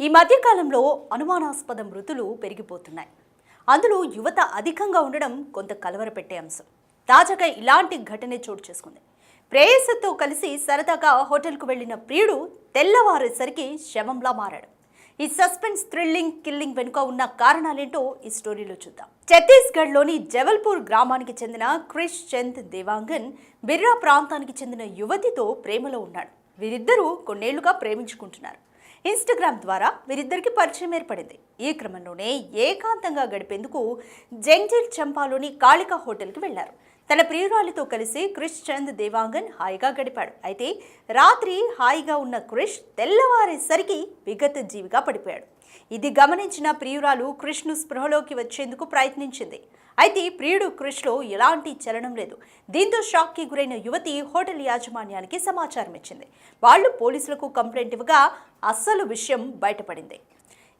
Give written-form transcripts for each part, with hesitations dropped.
ఈ మధ్యకాలంలో అనుమానాస్పద మృతులు పెరిగిపోతున్నాయి. అందులో యువత అధికంగా ఉండడం కొంత కలవరపెట్టే అంశం. తాజాగా ఇలాంటి ఘటనే చోటు చేసుకుంది. ప్రేయసితో కలిసి సరదాగా హోటల్కు వెళ్లిన ప్రియుడు తెల్లవారేసరికి శవంలా మారాడు. ఈ సస్పెన్స్ థ్రిల్లింగ్ కిల్లింగ్ వెనుక ఉన్న కారణాలేంటో ఈ స్టోరీలో చూద్దాం. ఛత్తీస్గఢ్లోని జబల్పూర్ గ్రామానికి చెందిన క్రిష్ చంద్ దేవాంగన్ బిర్రా ప్రాంతానికి చెందిన యువతితో ప్రేమలో ఉన్నాడు. వీరిద్దరూ కొన్నేళ్లుగా ప్రేమించుకుంటున్నారు. ఇన్స్టాగ్రామ్ ద్వారా వీరిద్దరికి పరిచయం ఏర్పడింది. ఈ క్రమంలోనే ఏకాంతంగా గడిపేందుకు జంగ్జిల్ చంపాలోని కాళికా హోటల్కి వెళ్లారు. తన ప్రియురాలితో కలిసి క్రిష్ చంద్ దేవాంగన్ హాయిగా గడిపాడు. అయితే రాత్రి హాయిగా ఉన్న క్రిష్ తెల్లవారేసరికి విగత జీవిగా పడిపోయాడు. ఇది గమనించిన ప్రియురాలు క్రిష్ను స్పృహలోకి వచ్చేందుకు ప్రయత్నించింది. అయితే ప్రియుడు క్రిష్లో ఎలాంటి చలనం లేదు. దీంతో షాక్కి గురైన యువతి హోటల్ యాజమాన్యానికి సమాచారం ఇచ్చింది. వాళ్ళు పోలీసులకు కంప్లైంట్ ఇవ్వగా అస్సలు విషయం బయటపడింది.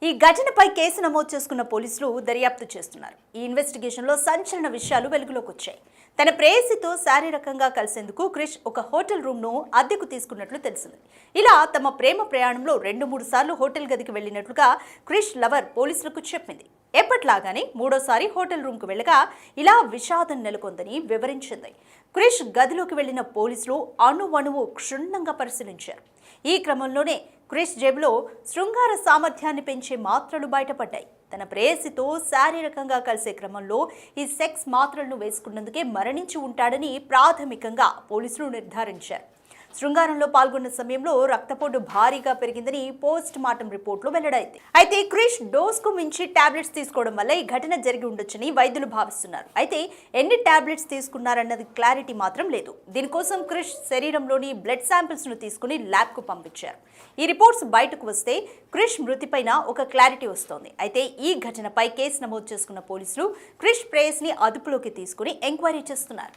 ఈ ఘటనపై కేసు నమోదు చేసుకున్న పోలీసులు దర్యాప్తు చేస్తున్నారు. ఈ ఇన్వెస్టిగేషన్లో సంచలన విషయాలు వెలుగులోకి వచ్చాయి. తన ప్రేయసితో శారీరకంగా కలిసేందుకు క్రిష్ ఒక హోటల్ రూమ్ను అద్దెకు తీసుకున్నట్లు తెలిసింది. ఇలా తమ ప్రేమ ప్రయాణంలో 2-3 సార్లు హోటల్ గదికి వెళ్లినట్లుగా క్రిష్ లవర్ పోలీసులకు చెప్పింది. ఎప్పట్లాగానే మూడోసారి హోటల్ రూమ్కు వెళ్ళగా ఇలా విషాదం నెలకొందని వివరించింది. క్రిష్ గదిలోకి వెళ్లిన పోలీసులు అణువణువు క్షుణ్ణంగా పరిశీలించారు. ఈ క్రమంలోనే క్రిష్ జేబులో శృంగార సామర్థ్యాన్ని పెంచే మాత్రలు బయటపడ్డాయి. తన ప్రేయసితో శారీరకంగా కలిసే క్రమంలో ఈ సెక్స్ మాత్రలను వేసుకున్నందుకే మరణించి ఉంటాడని ప్రాథమికంగా పోలీసులు నిర్ధారించారు. శృంగారంలో పాల్గొన్న సమయంలో రక్తపోటు భారీగా పెరిగిందని పోస్ట్ మార్టం రిపోర్టులో వెల్లడైంది. అయితే క్రిష్ డోస్కు మించి టాబ్లెట్స్ తీసుకోవడం వల్ల ఈ ఘటన జరిగి ఉండొచ్చని వైద్యులు భావిస్తున్నారు. అయితే ఎన్ని టాబ్లెట్స్ తీసుకున్నారన్నది క్లారిటీ మాత్రం లేదు. దీనికోసం క్రిష్ శరీరంలోని బ్లడ్ శాంపిల్స్ ను తీసుకుని ల్యాబ్కు పంపించారు. ఈ రిపోర్ట్స్ బయటకు వస్తే క్రిష్ మృతిపైన ఒక క్లారిటీ వస్తోంది. అయితే ఈ ఘటనపై కేసు నమోదు చేసుకున్న పోలీసులు క్రిష్ ప్రేయస్ని అదుపులోకి తీసుకుని ఎంక్వైరీ చేస్తున్నారు.